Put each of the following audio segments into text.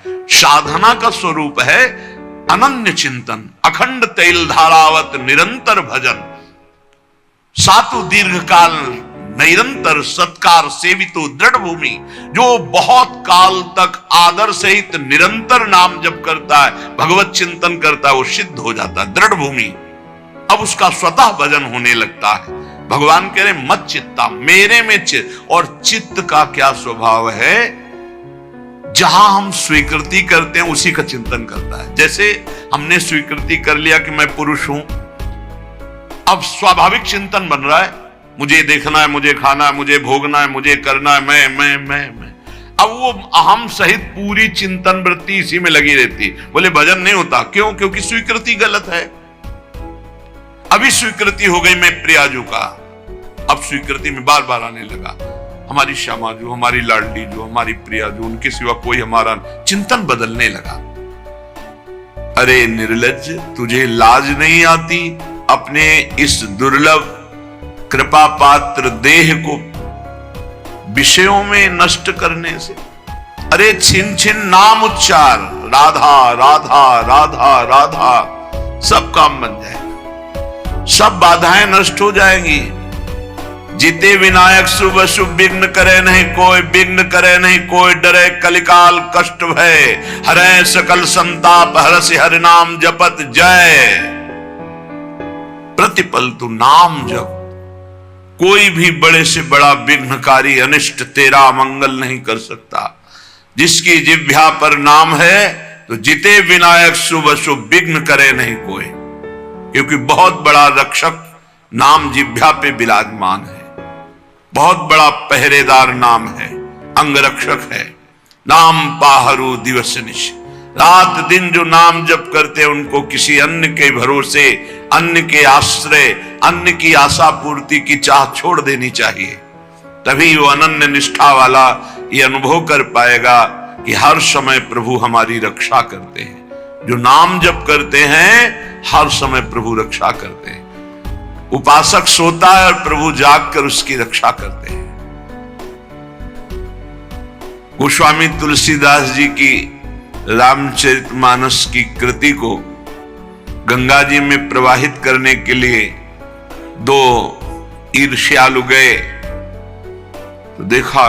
साधना का स्वरूप है अनन्य चिंतन, अखंड तैल धारावत निरंतर भजन, सातु दीर्घ काल निरंतर सत्कार सेवितो दृढ़ भूमि। जो बहुत काल तक आदर सहित निरंतर नाम जप करता है, भगवत चिंतन करता है, वो सिद्ध हो जाता है, दृढ़ भूमि। अब उसका स्वतः भजन होने लगता है। भगवान कह रहे मत चित्ता, मेरे में चित्त। और चित्त का क्या स्वभाव है? जहां हम स्वीकृति करते हैं उसी का चिंतन करता है। जैसे हमने स्वीकृति कर लिया कि मैं पुरुष हूं, अब स्वाभाविक चिंतन बन रहा है, मुझे देखना है, मुझे खाना है, मुझे भोगना है, मुझे करना है, मैं। अब वो अहम सहित पूरी चिंतन वृत्ति इसी में लगी रहती है। बोले भजन नहीं होता, क्यों? क्योंकि स्वीकृति गलत है। अभी स्वीकृति हो गई मैं प्रियाजू का, अब स्वीकृति में बार बार आने लगा हमारी श्यामाजू, हमारी लाडली जो, हमारी प्रियाजू, उनके सिवा कोई हमारा, चिंतन बदलने लगा। अरे निर्लज्ज, तुझे लाज नहीं आती अपने इस दुर्लभ कृपा पात्र देह को विषयों में नष्ट करने से? अरे छिन छिन नाम उच्चार, राधा राधा राधा राधा, सब काम बन जाएगा, सब बाधाएं नष्ट हो जाएंगी। जिते विनायक शुभ शुभ विघ्न करे नहीं कोई, विघ्न करे नहीं कोई, डरे कलिकाल कष्ट भय, हरे सकल संताप, हरसि हरि नाम जपत जय। प्रतिपल तू नाम जप, कोई भी बड़े से बड़ा विघ्नकारी अनिष्ट तेरा मंगल नहीं कर सकता। जिसकी जिह्वा पर नाम है तो जिते विनायक शुभ शुभ विघ्न करे नहीं कोई, क्योंकि बहुत बड़ा रक्षक नाम जिह्वा पे विराजमान है, बहुत बड़ा पहरेदार नाम है, अंगरक्षक है। नाम पाहरू दिवस निश, रात दिन जो नाम जप करते हैं उनको किसी अन्य के भरोसे, अन्य के आश्रय, अन्य की आशा पूर्ति की चाह छोड़ देनी चाहिए। तभी वो अनन्य निष्ठा वाला ये अनुभव कर पाएगा कि हर समय प्रभु हमारी रक्षा करते हैं। जो नाम जप करते हैं हर समय प्रभु रक्षा करते हैं। उपासक सोता है और प्रभु जागकर उसकी रक्षा करते हैं। गोस्वामी तुलसीदास जी की रामचरितमानस की कृति को गंगा जी में प्रवाहित करने के लिए दो ईर्ष्यालु गए तो देखा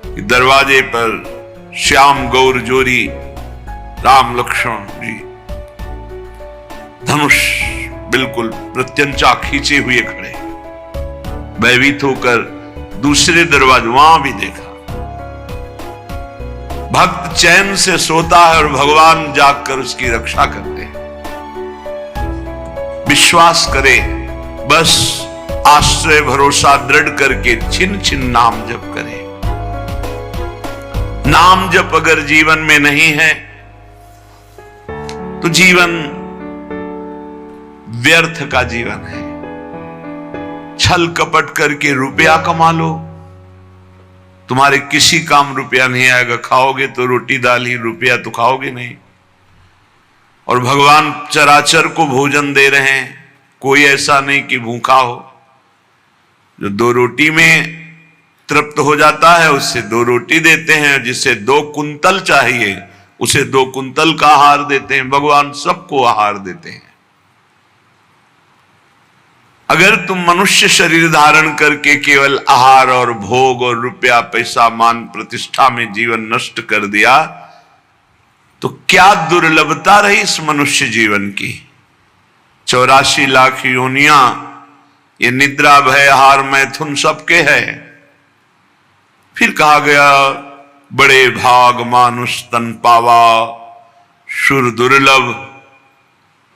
कि दरवाजे पर श्याम गौर जोरी राम लक्ष्मण जी धनुष बिल्कुल प्रत्यंचा खींचे हुए खड़े, भयभीत होकर दूसरे दरवाजे वहां भी देखा। भक्त चैन से सोता है और भगवान जागकर उसकी रक्षा करते हैं। विश्वास करे, बस आश्रय भरोसा दृढ़ करके छिन छिन नाम जप करे। नाम जप अगर जीवन में नहीं है तो जीवन व्यर्थ का जीवन है। छल कपट करके रुपया कमा लो, तुम्हारे किसी काम रुपया नहीं आएगा। खाओगे तो रोटी दाल ही, रुपया तो खाओगे नहीं। और भगवान चराचर को भोजन दे रहे हैं, कोई ऐसा नहीं कि भूखा हो। जो दो रोटी में तृप्त हो जाता है उससे दो रोटी देते हैं, जिसे 2 कुंतल चाहिए उसे 2 कुंतल का आहार देते हैं। भगवान सबको आहार देते हैं। अगर तुम मनुष्य शरीर धारण करके केवल आहार और भोग और रुपया पैसा मान प्रतिष्ठा में जीवन नष्ट कर दिया तो क्या दुर्लभता रही इस मनुष्य जीवन की। 84 लाख योनियां, ये निद्रा भय आहार मैथुन सबके है। फिर कहा गया बड़े भाग मानुष तन पावा, शुर दुर्लभ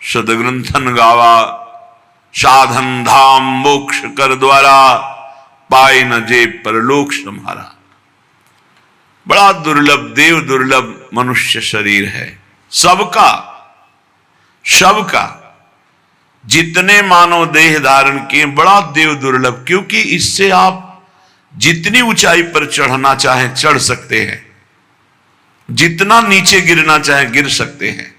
सदग्रंथन गावा, साधन धाम मोक्ष कर द्वारा, पाए न जे परलोक सम्हारा। बड़ा दुर्लभ, देव दुर्लभ मनुष्य शरीर है सबका। जितने मानव देह धारण किए बड़ा देव दुर्लभ, क्योंकि इससे आप जितनी ऊंचाई पर चढ़ना चाहें चढ़ सकते हैं, जितना नीचे गिरना चाहें गिर सकते हैं।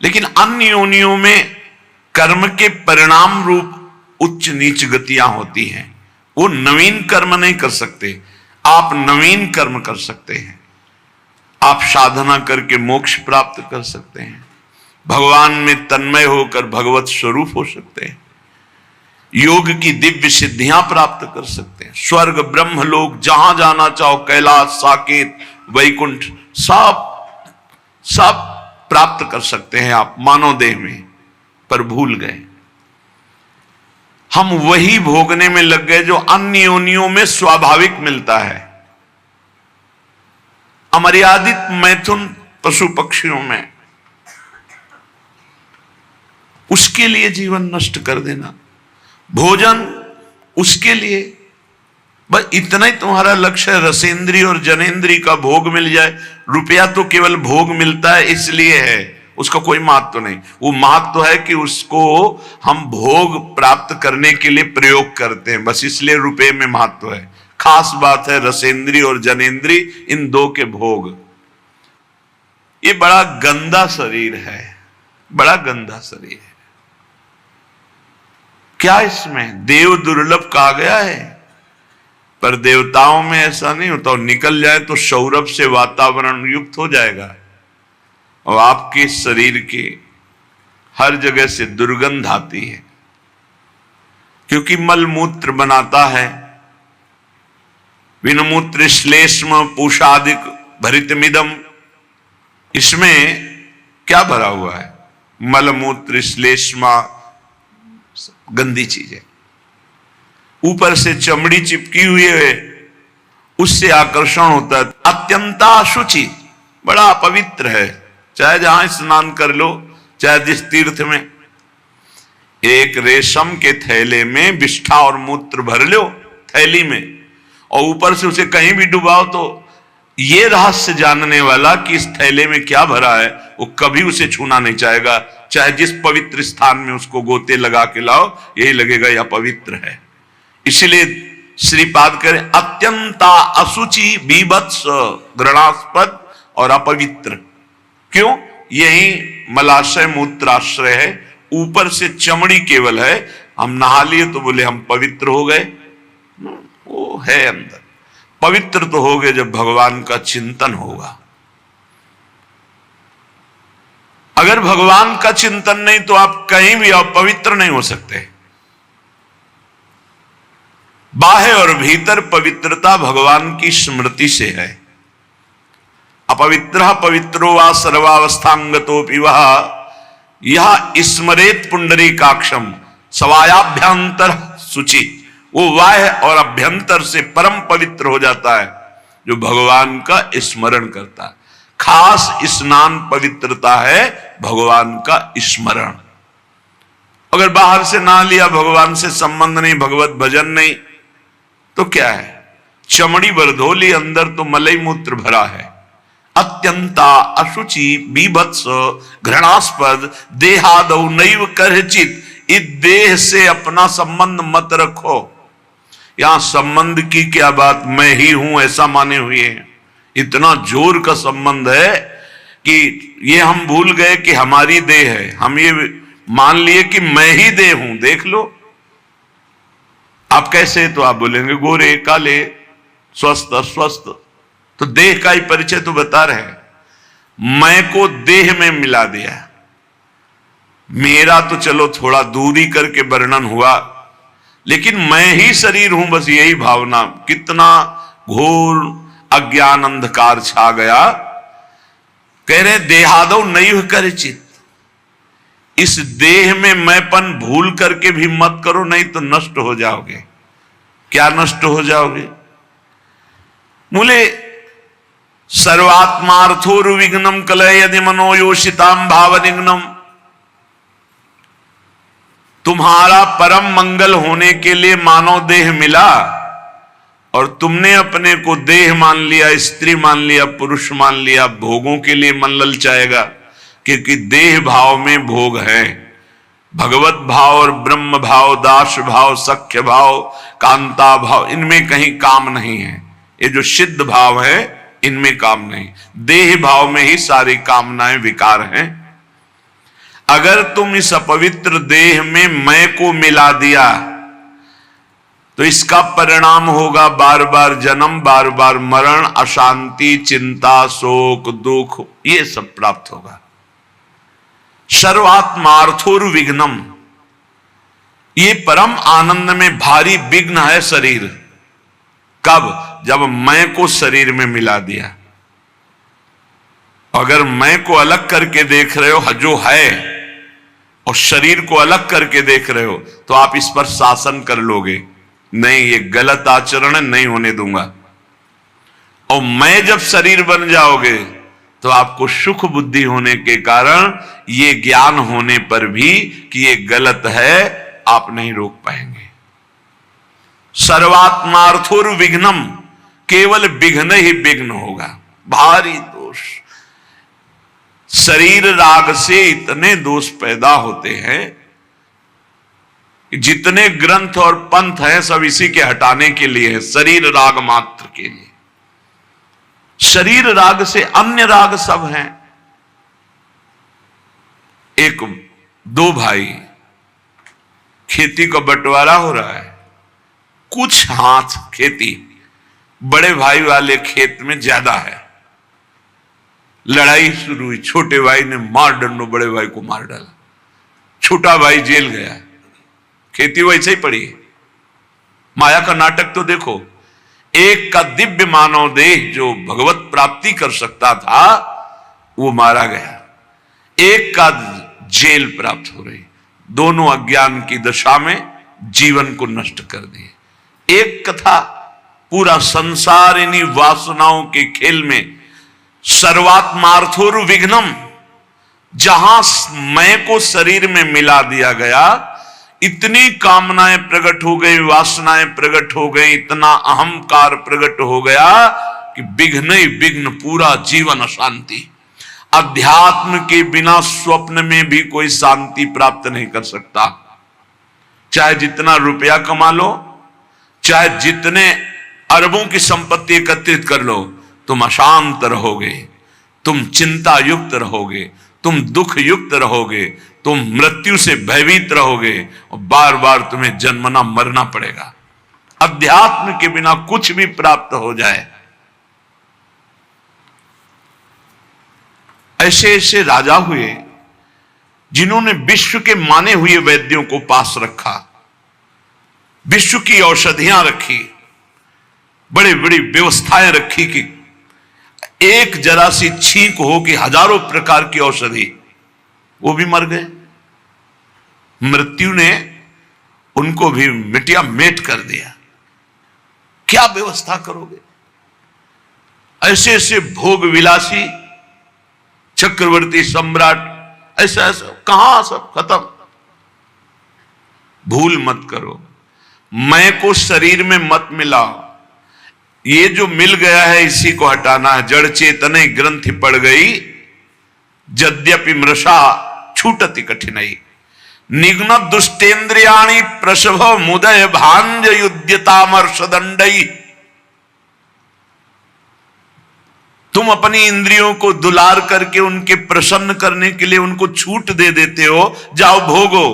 लेकिन अन्य योनियों में कर्म के परिणाम रूप उच्च नीच गतियां होती हैं। वो नवीन कर्म नहीं कर सकते, आप नवीन कर्म कर सकते हैं। आप साधना करके मोक्ष प्राप्त कर सकते हैं, भगवान में तन्मय होकर भगवत स्वरूप हो सकते हैं, योग की दिव्य सिद्धियां प्राप्त कर सकते हैं, स्वर्ग ब्रह्म लोक जहां जाना चाहो, कैलाश साकेत वैकुंठ सब सब प्राप्त कर सकते हैं आप मानव देह में। पर भूल गए, हम वही भोगने में लग गए जो अन्य योनियों में स्वाभाविक मिलता है, अमर्यादित मैथुन पशु पक्षियों में। उसके लिए जीवन नष्ट कर देना, भोजन उसके लिए, बस इतना ही तुम्हारा लक्ष्य है, रसेंद्री और जनेन्द्री का भोग मिल जाए। रुपया तो केवल भोग मिलता है इसलिए है, उसका कोई महत्व नहीं। वो महत्व है कि उसको हम भोग प्राप्त करने के लिए प्रयोग करते हैं, बस इसलिए रुपये में महत्व है। खास बात है रसेंद्री और जनेन्द्री, इन दो के भोग। ये बड़ा गंदा शरीर है, बड़ा गंदा शरीर है। क्या इसमें देव दुर्लभ कहा गया है, पर देवताओं में ऐसा नहीं होता। निकल जाए तो सौरभ से वातावरण युक्त हो जाएगा और आपके शरीर के हर जगह से दुर्गंध आती है, क्योंकि मलमूत्र बनाता है। विनमूत्र श्लेष्म पूषादिक भरितमिदम, इसमें क्या भरा हुआ है? मलमूत्र श्लेष्मा, गंदी चीजें। ऊपर से चमड़ी चिपकी हुई है, उससे आकर्षण होता है। अत्यंता अशुचि, बड़ा अपवित्र है। चाहे जहां स्नान कर लो, चाहे जिस तीर्थ में, एक रेशम के थैले में विष्ठा और मूत्र भर लो थैली में, और ऊपर से उसे कहीं भी डुबाओ, तो ये रहस्य जानने वाला कि इस थैले में क्या भरा है, वो कभी उसे छूना नहीं चाहेगा। चाहे जिस पवित्र स्थान में उसको गोते लगा के लाओ, यही लगेगा यह पवित्र है। इसलिए श्रीपाद करें अत्यंता असुचि बीभत्स घृणास्पद और अपवित्र। क्यों? यही मलाशय मूत्राश्रय है, ऊपर से चमड़ी केवल है। हम नहा लिए तो बोले हम पवित्र हो गए, वो है अंदर। पवित्र तो हो गए जब भगवान का चिंतन होगा। अगर भगवान का चिंतन नहीं तो आप कहीं भी अपवित्र नहीं हो सकते। बाह्य और भीतर पवित्रता भगवान की स्मृति से है। अपवित्र पवित्रो वा सर्वावस्थांगतोपि वह यह स्मरेत पुंडरीकाक्षम सवायाभ्यंतर शुचि। वो बाह्य और अभ्यंतर से परम पवित्र हो जाता है जो भगवान का स्मरण करता है। खास स्नान पवित्रता है भगवान का स्मरण। अगर बाहर से ना लिया, भगवान से संबंध नहीं, भगवत भजन नहीं, तो क्या है? चमड़ी भर धो ली, अंदर तो मलई मूत्र भरा है। अत्यंता अशुचि बीभत्स घृणास्पद देहादौ नैव करचित। इस देह से अपना संबंध मत रखो। यहां संबंध की क्या बात, मैं ही हूं ऐसा माने हुए हैं। इतना जोर का संबंध है कि ये हम भूल गए कि हमारी देह है। हम ये मान लिए कि मैं ही देह हूं। देख लो आप कैसे, तो आप बोलेंगे गोरे काले स्वस्थ अस्वस्थ, तो देह का ही परिचय तो बता रहे हैं। मैं को देह में मिला दिया। मेरा तो चलो थोड़ा दूरी करके वर्णन हुआ, लेकिन मैं ही शरीर हूं, बस यही भावना। कितना घोर अज्ञान अंधकार छा गया। कह रहे देहादौ नैव करचित। इस देह में मैंपन भूल करके भी मत करो, नहीं तो नष्ट हो जाओगे। क्या नष्ट हो जाओगे? मूले सर्वात्मार्थोरुविघ्नम कलय यदि मनोयोषिताम भावनिघ्नम। तुम्हारा परम मंगल होने के लिए मानव देह मिला और तुमने अपने को देह मान लिया, स्त्री मान लिया, पुरुष मान लिया। भोगों के लिए मन ललचाएगा, क्योंकि देह भाव में भोग है। भगवत भाव और ब्रह्म भाव, दास भाव, सख्य भाव, कांता भाव, इनमें कहीं काम नहीं है। ये जो सिद्ध भाव है इनमें काम नहीं। देह भाव में ही सारी कामनाएं विकार हैं। अगर तुम इस अपवित्र देह में मैं को मिला दिया तो इसका परिणाम होगा बार बार जन्म, बार बार मरण, अशांति, चिंता, शोक, दुख, ये सब प्राप्त होगा। सर्वात्मार्थोर विघ्नम, ये परम आनंद में भारी विघ्न है शरीर। कब? जब मैं को शरीर में मिला दिया। अगर मैं को अलग करके देख रहे हो जो है, और शरीर को अलग करके देख रहे हो, तो आप इस पर शासन कर लोगे, नहीं ये गलत आचरण है, नहीं होने दूंगा। और मैं जब शरीर बन जाओगे तो आपको सुख बुद्धि होने के कारण ये ज्ञान होने पर भी कि ये गलत है, आप नहीं रोक पाएंगे। सर्वात्मार्थोर विघ्नम, केवल विघ्न ही विघ्न होगा, भारी दोष। शरीर राग से इतने दोष पैदा होते हैं, जितने ग्रंथ और पंथ हैं सब इसी के हटाने के लिए है, शरीर राग मात्र के लिए। शरीर राग से अन्य राग सब हैं। एक दो भाई, खेती का बंटवारा हो रहा है, कुछ हाथ खेती बड़े भाई वाले खेत में ज्यादा है। लड़ाई शुरू हुई, छोटे भाई ने मार डंडो बड़े भाई को मार डाला, छोटा भाई जेल गया। खेती वैसे ही पड़ी है। माया का नाटक तो देखो, एक का दिव्य मानव देह जो भगवत प्राप्ति कर सकता था वो मारा गया, एक का जेल प्राप्त हो रही, दोनों अज्ञान की दशा में जीवन को नष्ट कर दिए। एक कथा, पूरा संसार इन्हीं वासनाओं के खेल में। सर्वात्मार्थोर विघ्नम, जहां मैं को शरीर में मिला दिया गया, इतनी कामनाएं प्रकट हो गई, वासनाएं प्रकट हो गई, इतना अहंकार प्रकट हो गया कि विघ्न ही विघ्न, पूरा जीवन अशांति। अध्यात्म के बिना स्वप्न में भी कोई शांति प्राप्त नहीं कर सकता। चाहे जितना रुपया कमा लो, चाहे जितने अरबों की संपत्ति एकत्रित कर लो, तुम अशांत रहोगे, तुम चिंता युक्त रहोगे, तुम दुख युक्त रहोगे, तुम मृत्यु से भयभीत रहोगे और बार बार तुम्हें जन्मना मरना पड़ेगा। अध्यात्म के बिना कुछ भी प्राप्त हो जाए। ऐसे ऐसे राजा हुए जिन्होंने विश्व के माने हुए वैद्यों को पास रखा, विश्व की औषधियां रखी, बड़ी बड़ी व्यवस्थाएं रखी कि एक जरा सी छींक हो कि हजारों प्रकार की औषधि, वो भी मर गए। मृत्यु ने उनको भी मिटिया मेट कर दिया। क्या व्यवस्था करोगे? ऐसे ऐसे भोग विलासी चक्रवर्ती सम्राट, ऐसा ऐसा कहां सब खत्म। भूल मत करो, मैं को शरीर में मत मिलाओ। ये जो मिल गया है इसी को हटाना है। जड़ चेतने ग्रंथि पड़ गई, यद्यपि मृषा छूटति कठिनाई। निघ्न दुष्टेन्द्रियाणि प्रसभ मुदय भांज युद्यतामर्ष दंडई। तुम अपनी इंद्रियों को दुलार करके उनके प्रसन्न करने के लिए उनको छूट दे देते हो, जाओ भोगो,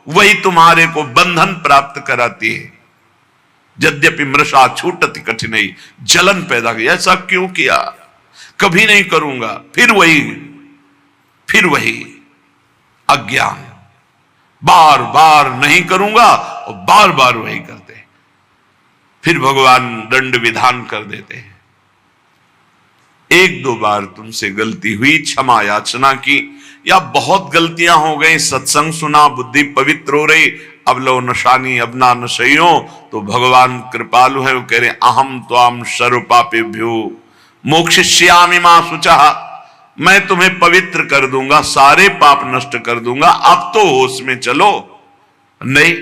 वही तुम्हारे को बंधन प्राप्त कराती है। यद्यपि मृषा छूटति कठिनाई, जलन पैदा की। ऐसा क्यों किया? कभी नहीं करूंगा, फिर वही अज्ञान, बार बार नहीं करूंगा और बार बार वही करते। फिर भगवान दंड विधान कर देते हैं। एक दो बार तुमसे गलती हुई, क्षमा याचना की, या बहुत गलतियां हो गई, सत्संग सुना, बुद्धि पवित्र हो रही, अब लो नशानी अब ना नशइयो, तो भगवान कृपालु है, वो कह रहे अहम त्वाम सर्व पापेभ्यो मोक्षयिष्यामि मा शुचः। मैं तुम्हें पवित्र कर दूंगा, सारे पाप नष्ट कर दूंगा, अब तो होश में चलो। नहीं,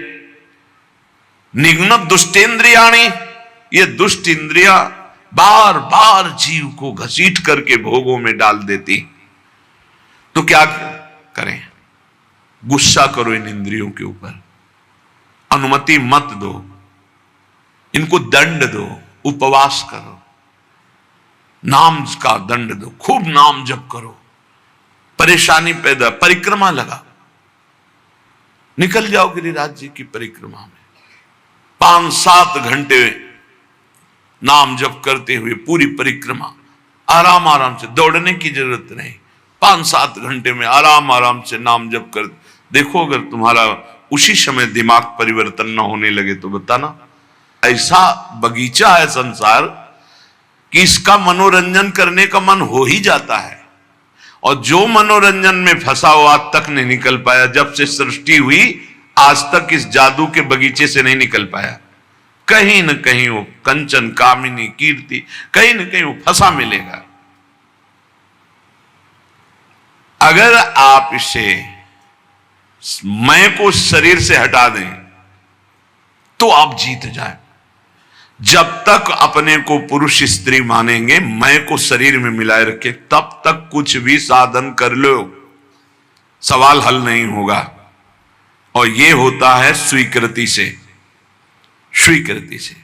निघ्न दुष्टेन्द्रियाणि, ये दुष्ट इंद्रिया बार बार जीव को घसीट करके भोगों में डाल देती। तो क्या करें? गुस्सा करो इन इंद्रियों के ऊपर, अनुमति मत दो, इनको दंड दो, उपवास करो, नाम का दंड दो, खूब नाम जप करो, परेशानी पैदा, परिक्रमा लगा, निकल जाओ गिरिराज जी की परिक्रमा में, 5-7 घंटे नाम जप करते हुए पूरी परिक्रमा, आराम आराम से, दौड़ने की जरूरत नहीं, 5-7 घंटे में आराम आराम से नाम जप कर देखो। अगर तुम्हारा उसी समय दिमाग परिवर्तन ना होने लगे तो बताना। ऐसा बगीचा है संसार कि इसका मनोरंजन करने का मन हो ही जाता है, और जो मनोरंजन में फंसा हो आज तक नहीं निकल पाया। जब से सृष्टि हुई आज तक इस जादू के बगीचे से नहीं निकल पाया। कहीं न कहीं वो कंचन, कामिनी, कीर्ति, कहीं न कहीं वो फंसा मिलेगा। अगर आप इसे मैं को शरीर से हटा दें तो आप जीत जाए। जब तक अपने को पुरुष स्त्री मानेंगे, मैं को शरीर में मिलाए रखे, तब तक कुछ भी साधन कर लो, सवाल हल नहीं होगा। और यह होता है स्वीकृति से। स्वीकृति से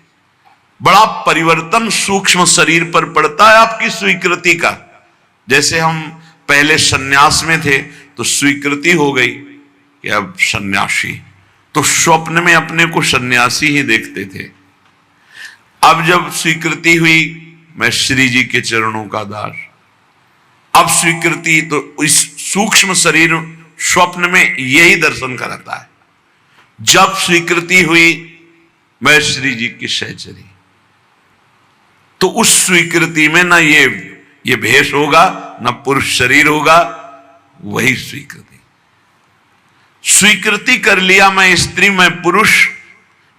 बड़ा परिवर्तन सूक्ष्म शरीर पर पड़ता है आपकी स्वीकृति का। जैसे हम पहले सन्यास में थे तो स्वीकृति हो गई कि अब सन्यासी, तो स्वप्न में अपने को सन्यासी ही देखते थे। अब जब स्वीकृति हुई मैं श्री जी के चरणों का दास, अब स्वीकृति, तो इस सूक्ष्म शरीर स्वप्न में यही दर्शन कराता है। जब स्वीकृति हुई मैं श्री जी की सहचरी, तो उस स्वीकृति में ना ये भेष होगा, ना पुरुष शरीर होगा, वही स्वीकृति। स्वीकृति कर लिया मैं स्त्री मैं पुरुष,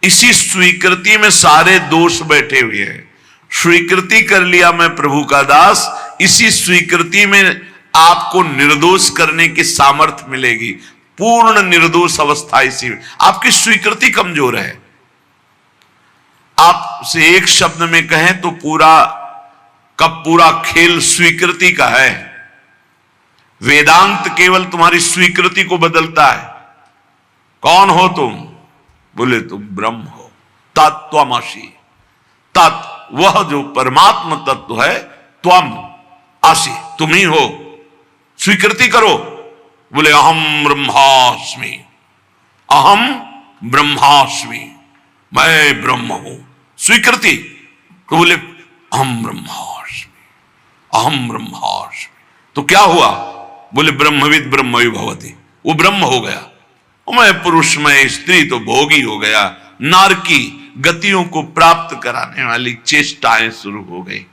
इसी स्वीकृति में सारे दोष बैठे हुए हैं। स्वीकृति कर लिया मैं प्रभु का दास, इसी स्वीकृति में आपको निर्दोष करने की सामर्थ्य मिलेगी। पूर्ण निर्दोष अवस्था इसी में। आपकी स्वीकृति कमजोर है। आपसे एक शब्द में कहें तो पूरा खेल स्वीकृति का है। वेदांत केवल तुम्हारी स्वीकृति को बदलता है। कौन हो तुम? बोले तुम ब्रह्म हो, तत्त्वमसि। तत् वह जो परमात्मा तत्व है, त्वम असि तुम ही हो। स्वीकृति करो। बोले अहम ब्रह्मास्मि, अहम ब्रह्मास्मि, मैं ब्रह्म हूं। स्वीकृति तो बोले अहम ब्रह्मास्मि, अहम ब्रह्मास्मि। तो क्या हुआ? बोले ब्रह्मविद ब्रह्मवि भवति, वो ब्रह्म हो गया। मैं पुरुष में स्त्री तो भोगी हो गया। नारकी गतियों को प्राप्त कराने वाली चेष्टाएं शुरू हो गई।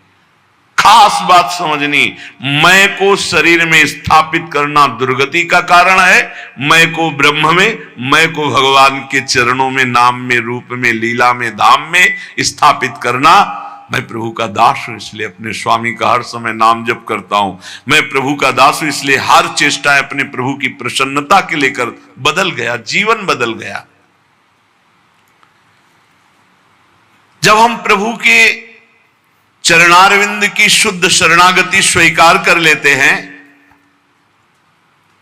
खास बात समझनी, मैं को शरीर में स्थापित करना दुर्गति का कारण है। मैं को ब्रह्म में, मैं को भगवान के चरणों में, नाम में, रूप में, लीला में, धाम में स्थापित करना। मैं प्रभु का दास हूं इसलिए अपने स्वामी का हर समय नाम जप करता हूं। मैं प्रभु का दास हूं इसलिए हर चेष्टा अपने प्रभु की प्रसन्नता के लेकर बदल गया, जीवन बदल गया। जब हम प्रभु के चरणारविंद की शुद्ध शरणागति स्वीकार कर लेते हैं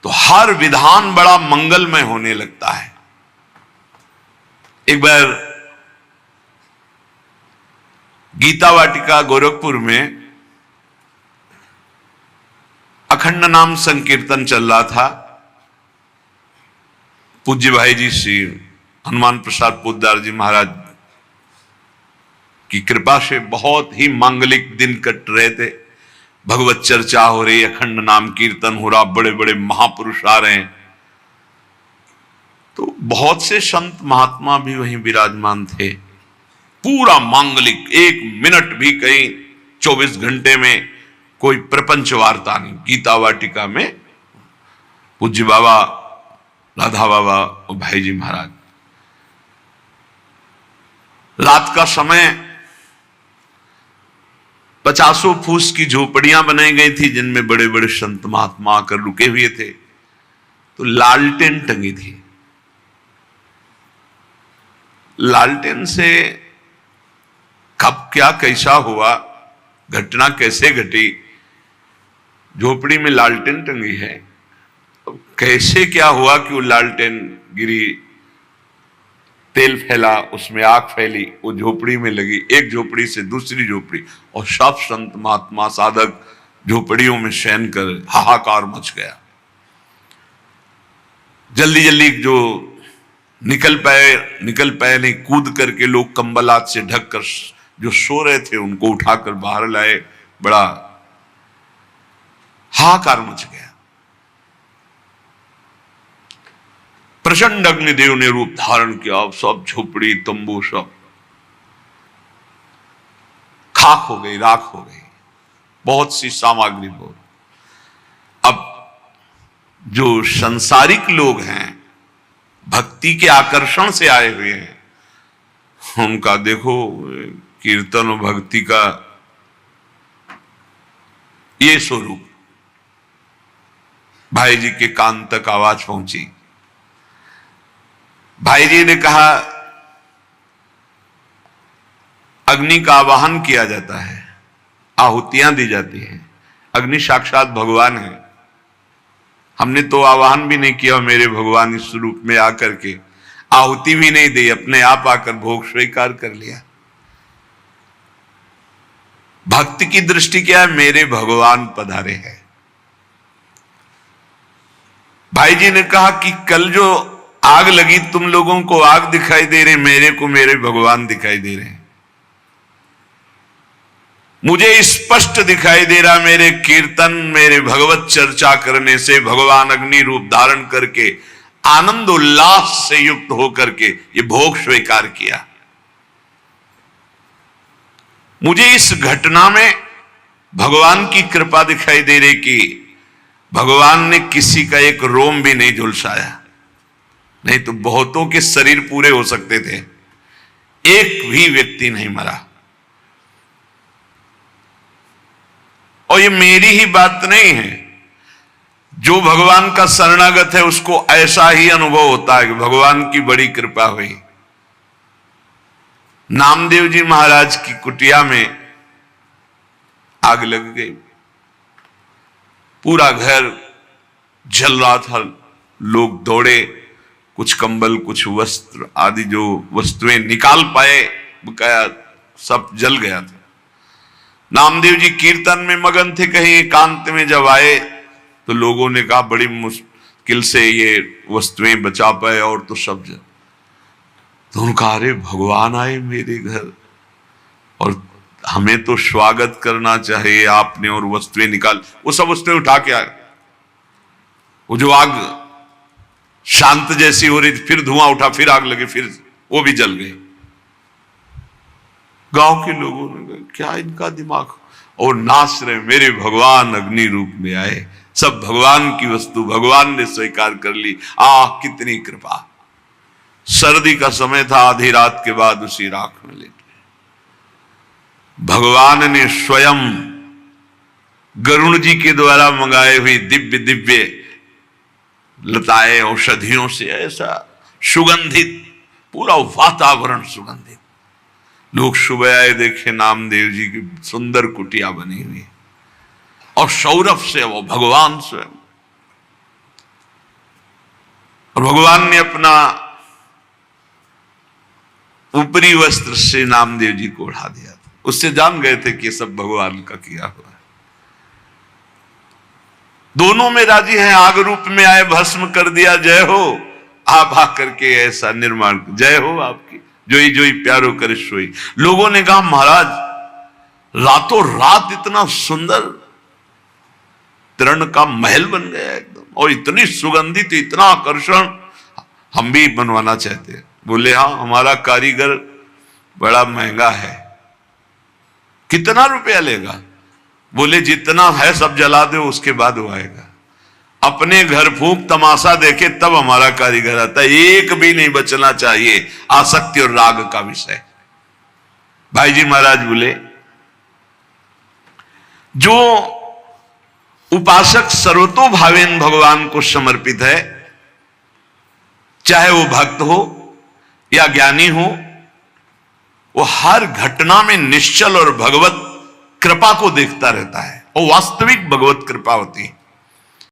तो हर विधान बड़ा मंगलमय होने लगता है। एक बार गीता वाटिका गोरखपुर में अखंड नाम संकीर्तन चल रहा था। पूज्य भाई जी श्री हनुमान प्रसाद पोद्दार जी महाराज की कृपा से बहुत ही मांगलिक दिन कट रहे थे। भगवत चर्चा हो रही, अखंड नाम कीर्तन हो रहा, बड़े बड़े महापुरुष आ रहे हैं। तो बहुत से संत महात्मा भी वहीं विराजमान थे। पूरा मांगलिक, एक मिनट भी कहीं 24 घंटे में कोई प्रपंच वार्ता नहीं। गीता वाटिका में पूज्य बाबा, राधा बाबा और भाई जी महाराज। रात का समय 50 फूस की झोपड़ियां बनाई गई थी जिनमें बड़े बड़े संत महात्मा आकर रुके हुए थे। तो लालटेन टंगी थी। लालटेन से कब क्या कैसा हुआ, घटना कैसे घटी, झोपड़ी में लालटेन टंगी है, तो कैसे क्या हुआ कि वो लालटेन गिरी, तेल फैला, उसमें आग फैली, वो झोपड़ी में लगी, एक झोपड़ी से दूसरी झोपड़ी, और सब संत महात्मा साधक झोपड़ियों में शयन कर हाहाकार मच गया। जल्दी जल्दी जो निकल पाए नहीं, कूद करके लोग कंबल हाथ से ढक कर जो सो रहे थे उनको उठाकर बाहर लाए। बड़ा हाहाकार मच गया। प्रचंड अग्निदेव ने रूप धारण किया, सब झोपड़ी तंबू सब खाक हो गई, राख हो गई, बहुत सी सामग्री बोल। अब जो संसारिक लोग हैं, भक्ति के आकर्षण से आए हुए हैं, उनका देखो कीर्तन और भक्ति का ये स्वरूप। भाई जी के कान तक आवाज पहुंची। भाई जी ने कहा अग्नि का आवाहन किया जाता है, आहुतियां दी जाती हैं। अग्नि साक्षात भगवान है। हमने तो आवाहन भी नहीं किया, मेरे भगवान इस रूप में आकर के आहुति भी नहीं दी, अपने आप आकर भोग स्वीकार कर लिया। भक्ति की दृष्टि क्या है? मेरे भगवान पधारे हैं। भाई जी ने कहा कि कल जो आग लगी, तुम लोगों को आग दिखाई दे रही, मेरे को मेरे भगवान दिखाई दे रहे हैं। मुझे स्पष्ट दिखाई दे रहा, मेरे कीर्तन, मेरे भगवत चर्चा करने से भगवान अग्नि रूप धारण करके आनंद उल्लास से युक्त होकर के ये भोग स्वीकार किया। मुझे इस घटना में भगवान की कृपा दिखाई दे रही कि भगवान ने किसी का एक रोम भी नहीं झुलसाया, नहीं तो बहुतों के शरीर पूरे हो सकते थे, एक भी व्यक्ति नहीं मरा। और ये मेरी ही बात नहीं है, जो भगवान का शरणागत है उसको ऐसा ही अनुभव होता है कि भगवान की बड़ी कृपा हुई। नामदेव जी महाराज की कुटिया में आग लग गई, पूरा घर जल रहा था। लोग दौड़े, कुछ कंबल, कुछ वस्त्र आदि जो वस्तुएं निकाल पाए, बकाया सब जल गया था। नामदेव जी कीर्तन में मगन थे, कहीं एकांत में जब आए तो लोगों ने कहा बड़ी मुश्किल से ये वस्तुएं बचा पाए, और तो सब जल। तो उनका अरे भगवान आए मेरे घर और हमें तो स्वागत करना चाहिए आपने, और वस्तुएं निकाल, वो सब वस्तुएं उठा के आए। वो जो आग शांत जैसी हो रही थी, फिर धुआं उठा, फिर आग लगी, फिर वो भी जल गई। गांव के लोगों ने कहा क्या इनका दिमाग, और नाच रहे, मेरे भगवान अग्नि रूप में आए, सब भगवान की वस्तु भगवान ने स्वीकार कर ली। आह कितनी कृपा। सर्दी का समय था, आधी रात के बाद उसी राख में लेटे भगवान ने स्वयं गरुण जी के द्वारा मंगाए हुई दिव्य दिव्य लताएं औषधियों से ऐसा सुगंधित, पूरा वातावरण सुगंधित। लोग सुबह आए, देखे नामदेव जी की सुंदर कुटिया बनी हुई, और सौरभ से वो भगवान स्वयं, और भगवान ने अपना ऊपरी वस्त्र से नामदेव जी को उड़ा दिया था। उससे जान गए थे कि सब भगवान का किया हुआ है। दोनों में राजी हैं, आग रूप में आए, भस्म कर दिया, जय हो। आप आकर के ऐसा निर्माण, जय हो आपकी, जोई जोई प्यारो करे सोई। लोगों ने कहा महाराज रातों रात इतना सुंदर तरण का महल बन गया एकदम, और इतनी सुगंधित, इतना आकर्षण, हम भी बनवाना चाहते हैं। बोले हाँ, हमारा कारीगर बड़ा महंगा है। कितना रुपया लेगा? बोले जितना है सब जला दो, उसके बाद वो आएगा। अपने घर फूंक तमाशा देखे तब हमारा कारीगर आता है, एक भी नहीं बचना चाहिए। आसक्ति और राग का विषय। भाई जी महाराज बोले जो उपासक सर्वतोभावेन भगवान को समर्पित है, चाहे वो भक्त हो या ज्ञानी हो, वो हर घटना में निश्चल और भगवत कृपा को देखता रहता है, और वास्तविक भगवत कृपा होती है।